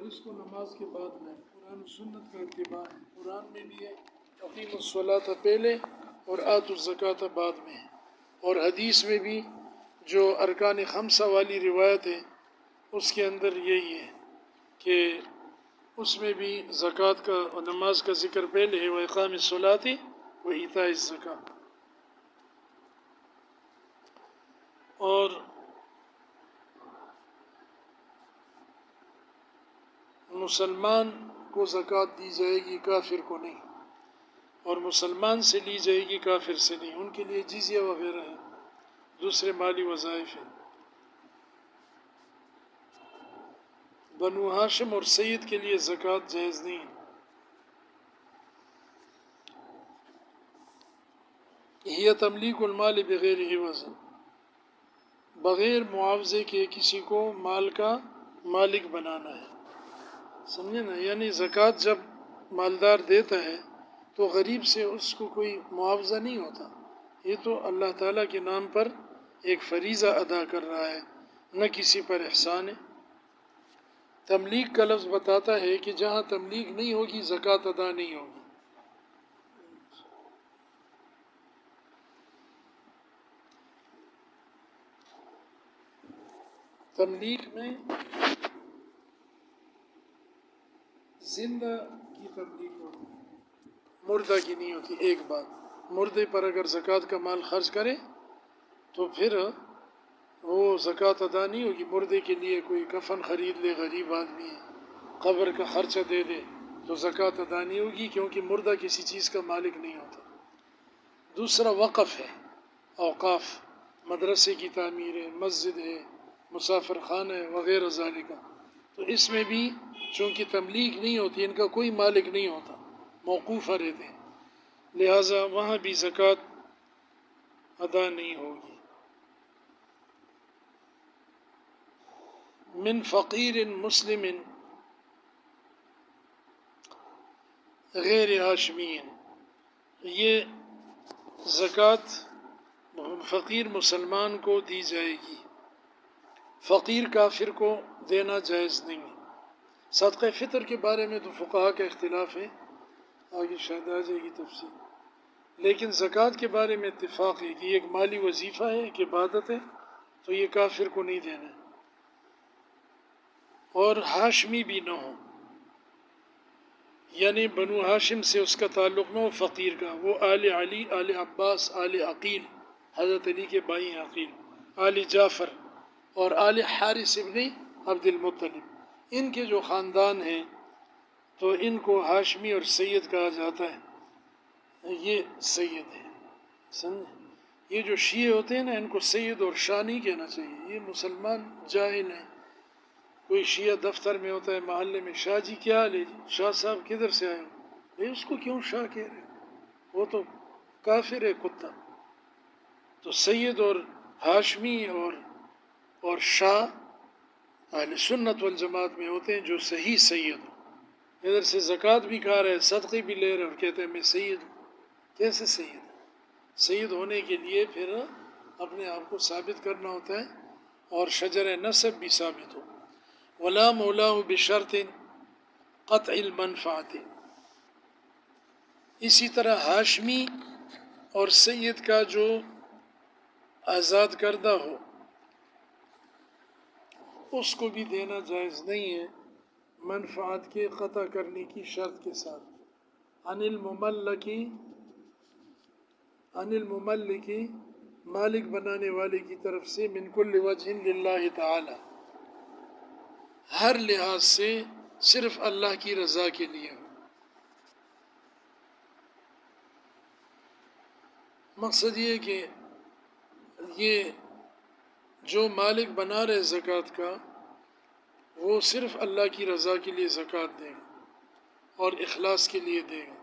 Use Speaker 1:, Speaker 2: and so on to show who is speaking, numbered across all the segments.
Speaker 1: اس کو نماز کے بعد میں قرآن و سنت کا اتباع ہے۔ قرآن میں بھی ہے اقیموا الصلاۃ پہلے اور آتوا الزکوٰۃ بعد میں ہے، اور حدیث میں بھی جو ارکان خمسہ والی روایت ہے اس کے اندر یہی ہے کہ اس میں بھی زکوٰۃ کا اور نماز کا ذکر پہلے ہے، وإقام الصلاۃ وإیتاء الزکوٰۃ۔ اور مسلمان کو زکوٰۃ دی جائے گی، کافر کو نہیں، اور مسلمان سے لی جائے گی، کافر سے نہیں۔ ان کے لیے جزیہ وغیرہ ہے، دوسرے مالی وظائف ہیں۔ بنو ہاشم اور سید کے لیے زکوٰۃ جائز نہیں ہے۔ یہ تملیک المال بغیر عوض، بغیر معاوضے کے کسی کو مال کا مالک بنانا ہے، سمجھے نا؟ یعنی زکوٰۃ جب مالدار دیتا ہے تو غریب سے اس کو کوئی معاوضہ نہیں ہوتا، یہ تو اللہ تعالیٰ کے نام پر ایک فریضہ ادا کر رہا ہے، نہ کسی پر احسان ہے۔ تملیک کا لفظ بتاتا ہے کہ جہاں تملیک نہیں ہوگی زکوٰۃ ادا نہیں ہوگی۔ تملیک میں زندہ کی تملیک ہوتی ہے، مردہ کی نہیں ہوتی۔ ایک بات، مردے پر اگر زکوٰۃ کا مال خرچ کرے تو پھر وہ زکوٰۃ ادا نہیں ہوگی۔ مردے کے لیے کوئی کفن خرید لے، غریب آدمی ہے، قبر کا خرچہ دے دے تو زکوٰۃ ادا نہیں ہوگی، کیونکہ مردہ کسی چیز کا مالک نہیں ہوتا۔ دوسرا وقف ہے، اوقاف، مدرسے کی تعمیر ہے، مسجد ہے، مسافر خانہ ہے وغیرہ ذالک، تو اس میں بھی چونکہ تملیک نہیں ہوتی، ان کا کوئی مالک نہیں ہوتا، موقوفہ رہتے ہیں، لہٰذا وہاں بھی زکوٰۃ ادا نہیں ہوگی۔ من فقیر مسلم غیر ہاشمی، یہ زکوٰۃ فقیر مسلمان کو دی جائے گی، فقیر کافر کو دینا جائز نہیں ہے۔ صدقہ فطر کے بارے میں تو فقہا کا اختلاف ہے، آگے شاید آ جائے گی تفصیل، لیکن زکوٰۃ کے بارے میں اتفاق ہے کہ یہ ایک مالی وظیفہ ہے، ایک عبادت ہے، تو یہ کافر کو نہیں دینا ہے، اور ہاشمی بھی نہ ہو، یعنی بنو ہاشم سے اس کا تعلق نہ ہو فقیر کا، وہ آل علی، آل عباس، آل عقیل، حضرت علی کے بھائی ہیں عقیل، آل جعفر اور آل حارث ابن عبد المطلب، ان کے جو خاندان ہیں تو ان کو ہاشمی اور سید کہا جاتا ہے، یہ سید ہے، سمجھے؟ یہ جو شیعہ ہوتے ہیں نا، ان کو سید اور شاہ نہیں کہنا چاہیے، یہ مسلمان جاہل ہیں۔ کوئی شیعہ دفتر میں ہوتا ہے، محلے میں، شاہ جی کیا حال ہے جی؟ شاہ صاحب کدھر سے آئے ہو؟ بھائی اس کو کیوں شاہ کہہ رہے ہیں؟ وہ تو کافر ہے، کتا۔ تو سید اور ہاشمی اور شاہ اہل سنت والجماعت میں ہوتے ہیں جو صحیح سید ہو۔ ادھر سے زکوٰۃ بھی کھا رہے، صدقے بھی لے رہے اور کہتے ہیں میں سید ہوں۔ کیسے سید ہے؟ سید ہونے کے لیے پھر اپنے آپ کو ثابت کرنا ہوتا ہے اور شجر نسب بھی ثابت ہو۔ ولا مولاه بشرط قطع المنفعت، اسی طرح ہاشمی اور سید کا جو آزاد کردہ ہو اس کو بھی دینا جائز نہیں ہے، منفعت کے قطع کرنے کی شرط کے ساتھ۔ عن المملکی، مالک بنانے والے کی طرف سے، من کل وجہ للہ تعالی، ہر لحاظ سے صرف اللہ کی رضا کے لیے ہو۔ مقصد یہ کہ یہ جو مالک بنا رہے زکوٰۃ کا، وہ صرف اللہ کی رضا کے لیے زکوٰۃ دے گا اور اخلاص کے لیے دے گا،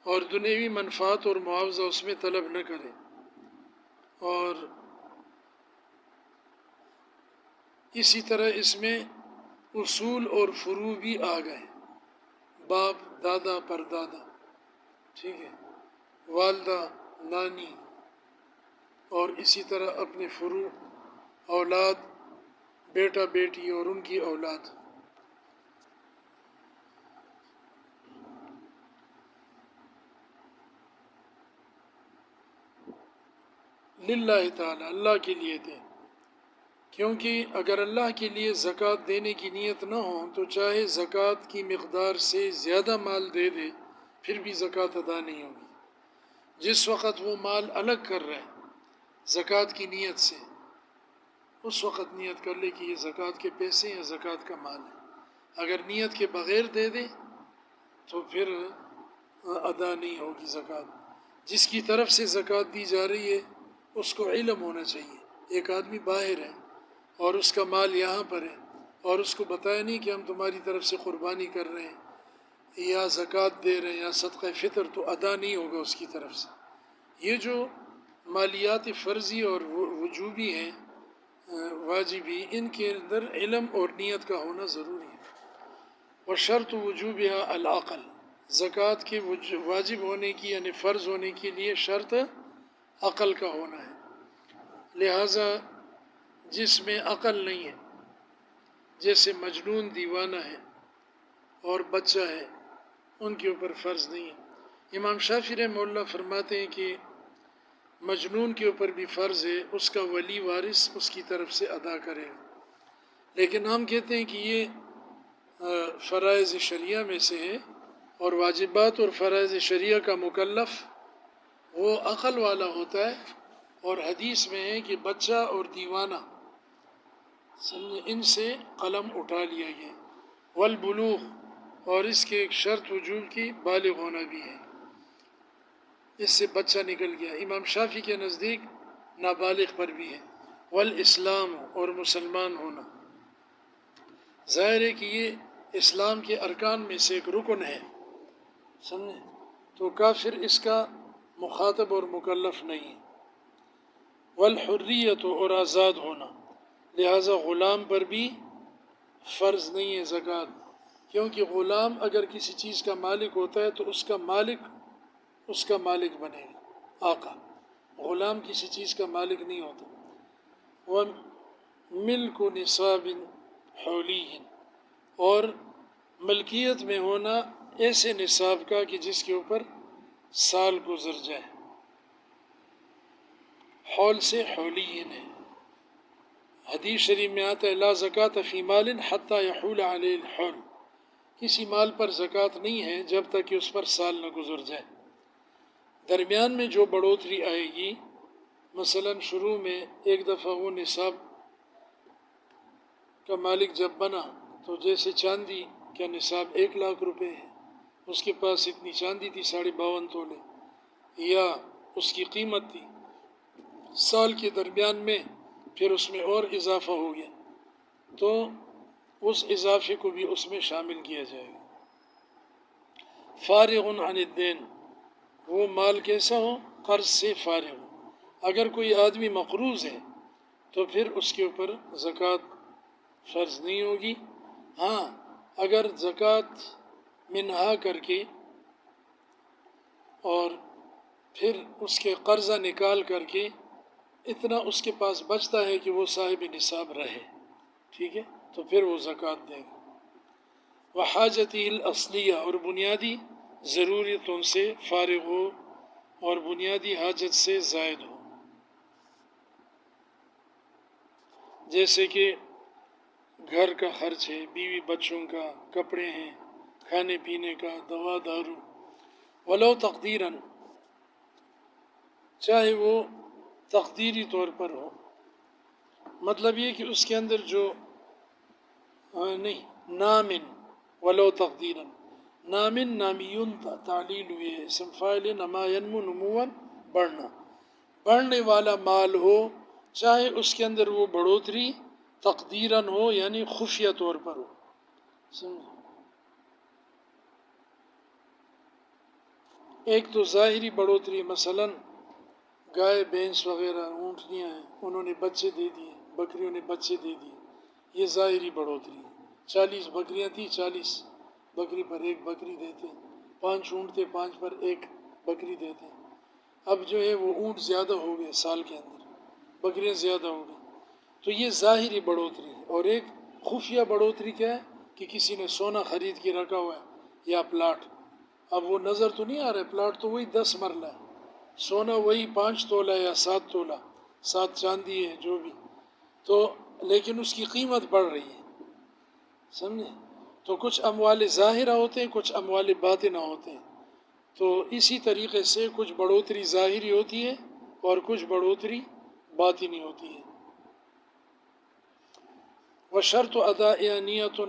Speaker 1: اور دنیوی منفعت اور معاوضہ اس میں طلب نہ کرے۔ اور اسی طرح اس میں اصول اور فروع بھی آ گئے، باپ، دادا، پردادا، ٹھیک ہے، والدہ، نانی، اور اسی طرح اپنے فروع، اولاد، بیٹا بیٹی اور ان کی اولاد۔ للہ تعالی، اللہ کے لیے دیں، کیونکہ اگر اللہ کے لیے زکوٰۃ دینے کی نیت نہ ہو تو چاہے زکوٰۃ کی مقدار سے زیادہ مال دے دے پھر بھی زکوٰۃ ادا نہیں ہوگی۔ جس وقت وہ مال الگ کر رہے زکوٰۃ کی نیت سے، اس وقت نیت کر لے کہ یہ زکوٰۃ کے پیسے یا زکوٰۃ کا مال ہے۔ اگر نیت کے بغیر دے دے تو پھر ادا نہیں ہوگی زکوٰۃ۔ جس کی طرف سے زکوٰۃ دی جا رہی ہے اس کو علم ہونا چاہیے۔ ایک آدمی باہر ہے اور اس کا مال یہاں پر ہے اور اس کو بتایا نہیں کہ ہم تمہاری طرف سے قربانی کر رہے ہیں یا زکوٰۃ دے رہے ہیں یا صدقہ فطر، تو ادا نہیں ہوگا اس کی طرف سے۔ یہ جو مالیات فرضی اور وجوبی ہیں، واجبی، ان کے اندر علم اور نیت کا ہونا ضروری ہے۔ وشرط وجوبها العقل، زکوٰۃ کے واجب ہونے کی یعنی فرض ہونے کے لیے شرط عقل کا ہونا ہے۔ لہٰذا جس میں عقل نہیں ہے، جیسے مجنون دیوانہ ہے اور بچہ ہے، ان کے اوپر فرض نہیں ہے۔ امام شافعی رحمہ اللہ فرماتے ہیں کہ مجنون کے اوپر بھی فرض ہے، اس کا ولی وارث اس کی طرف سے ادا کرے گا، لیکن ہم کہتے ہیں کہ یہ فرائض شریعہ میں سے ہے، اور واجبات اور فرائض شریعہ کا مکلف وہ عقل والا ہوتا ہے، اور حدیث میں ہے کہ بچہ اور دیوانہ ان سے قلم اٹھا لیا گیا۔ والبلوغ، اور اس کے ایک شرط وجوب کی بالغ ہونا بھی ہے، اس سے بچہ نکل گیا۔ امام شافعی کے نزدیک نابالغ پر بھی ہے۔ والاسلام، اور مسلمان ہونا، ظاہر ہے کہ یہ اسلام کے ارکان میں سے ایک رکن ہے، سمجھے، تو کافر اس کا مخاطب اور مکلف نہیں ہے۔ والحریت، اور آزاد ہونا، لہٰذا غلام پر بھی فرض نہیں ہے زکوٰۃ، کیونکہ غلام اگر کسی چیز کا مالک ہوتا ہے تو اس کا مالک بنے گا آقا، غلام کسی چیز کا مالک نہیں ہوتا۔ وملک نصاب حولی، اور ملکیت میں ہونا ایسے نصاب کا کہ جس کے اوپر سال گزر جائے، حول سے حولین ہے۔ حدیث شریف میں آتا ہے لا زکوٰۃ فی مال حتی یحول علیہ الحول، کسی مال پر زکوٰۃ نہیں ہے جب تک کہ اس پر سال نہ گزر جائے۔ درمیان میں جو بڑھوتری آئے گی، مثلا شروع میں ایک دفعہ وہ نصاب کا مالک جب بنا تو جیسے چاندی کا نصاب 1,00,000 روپے ہے، اس کے پاس اتنی چاندی تھی 52.5 تولے، یا اس کی قیمت تھی، سال کے درمیان میں پھر اس میں اور اضافہ ہو گیا تو اس اضافے کو بھی اس میں شامل کیا جائے گا۔ فارغ عن الدین، وہ مال کیسا ہو؟ قرض سے فارغ ہو۔ اگر کوئی آدمی مقروض ہے تو پھر اس کے اوپر زکوٰۃ فرض نہیں ہوگی۔ ہاں، اگر زکوٰۃ منہا کر کے اور پھر اس کے قرضہ نکال کر کے اتنا اس کے پاس بچتا ہے کہ وہ صاحب نصاب رہے، ٹھیک ہے، تو پھر وہ زکوٰۃ دے گا۔ وحاجتہ الاصلیہ، اور بنیادی ضرورتوں سے فارغ ہو اور بنیادی حاجت سے زائد ہو، جیسے کہ گھر کا خرچ ہے، بیوی بچوں کا، کپڑے ہیں، کھانے پینے کا، دوا دارو۔ ولو تقدیراً، چاہے وہ تقدیری طور پر ہو، مطلب یہ کہ اس کے اندر جو نہیں نامن، ولو تقدیراً، نامن نامیون تعلیل ہوئی ہے، اسم فاعل نما ینمو نمواً، بڑھنے والا مال ہو، چاہے اس کے اندر وہ بڑھوتری تقدیراً ہو یعنی خفیہ طور پر ہو، سمجھے۔ ایک تو ظاہری بڑھوتری، مثلا گائے بھینس وغیرہ اونٹنیاں ہیں، انہوں نے بچے دے دیے، بکریوں نے بچے دے دیے، یہ ظاہری بڑھوتری ہے۔ 40 بکریاں تھیں، 40 بکری پر ایک بکری دیتے، 5 اونٹ تھے، 5 پر ایک بکری دیتے۔ اب جو ہے وہ اونٹ زیادہ ہو گئے، سال کے اندر بکریاں زیادہ ہو گئی، تو یہ ظاہری بڑھوتری ہے۔ اور ایک خفیہ بڑھوتری کیا ہے کہ کسی نے سونا خرید کے رکھا ہوا ہے یا پلاٹ، اب وہ نظر تو نہیں آ رہا ہے، پلاٹ تو وہی 10 مرلہ ہے، سونا وہی 5 تولہ یا 7 تولہ، 7 چاندی ہے جو بھی، تو لیکن اس کی قیمت بڑھ رہی ہے، سمجھے؟ تو کچھ اموال ظاہرہ ہوتے ہیں، کچھ اموال باطنہ ہوتے ہیں، تو اسی طریقے سے کچھ بڑھوتری ظاہری ہوتی ہے اور کچھ بڑھوتری باطنی ہوتی ہے۔ وشرط ادا نیت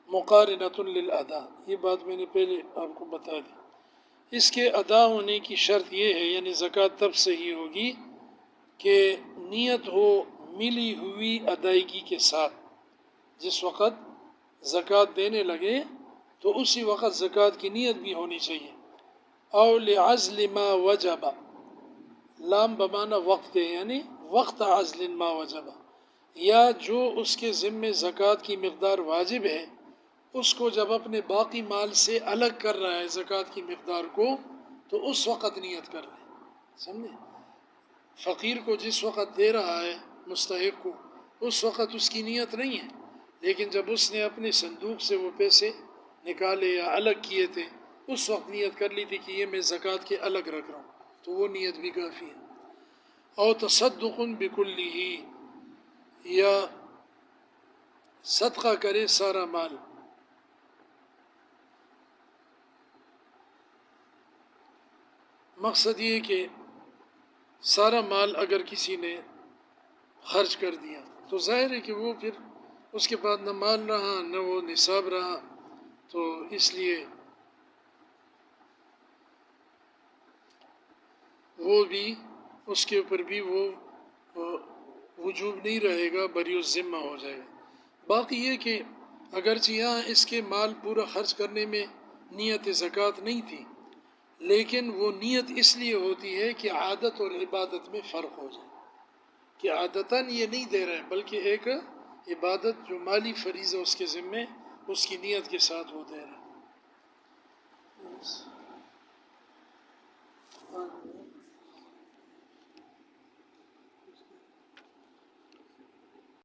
Speaker 1: مقارنۃ للاداء، یہ بات میں نے پہلے آپ کو بتا دی۔ اس کے ادا ہونے کی شرط یہ ہے، یعنی زکوٰۃ تب صحیح ہوگی کہ نیت ہو ملی ہوئی ادائیگی کے ساتھ۔ جس وقت زکوٰۃ دینے لگے تو اسی وقت زکوٰۃ کی نیت بھی ہونی چاہیے۔ او لعزل ما وجب، لام بمعنی وقت کے، یعنی وقت عزل ما وجب، یا جو اس کے ذمے زکوٰۃ کی مقدار واجب ہے اس کو جب اپنے باقی مال سے الگ کر رہا ہے زکوٰۃ کی مقدار کو، تو اس وقت نیت کر لے، سمجھے؟ فقیر کو جس وقت دے رہا ہے مستحق کو، اس وقت اس کی نیت نہیں ہے، لیکن جب اس نے اپنے صندوق سے وہ پیسے نکالے یا الگ کیے تھے، اس وقت نیت کر لی تھی کہ یہ میں زکوٰۃ کے الگ رکھ رہا ہوں، تو وہ نیت بھی کافی ہے۔ او تصدق بکلہ، یا صدقہ کرے سارا مال۔ مقصد یہ کہ سارا مال اگر کسی نے خرچ کر دیا تو ظاہر ہے کہ وہ پھر اس کے بعد نہ مال رہا نہ وہ نصاب رہا، تو اس لیے وہ بھی اس کے اوپر بھی وہ وجوب نہیں رہے گا، بری الذمہ ہو جائے گا۔ باقی یہ کہ اگرچہ یہاں اس کے مال پورا خرچ کرنے میں نیت زکوٰۃ نہیں تھی، لیکن وہ نیت اس لیے ہوتی ہے کہ عادت اور عبادت میں فرق ہو جائے، کہ عادتاً یہ نہیں دے رہے بلکہ ایک عبادت جو مالی فریضہ اس کے ذمے، اس کی نیت کے ساتھ وہ دے رہے ہیں۔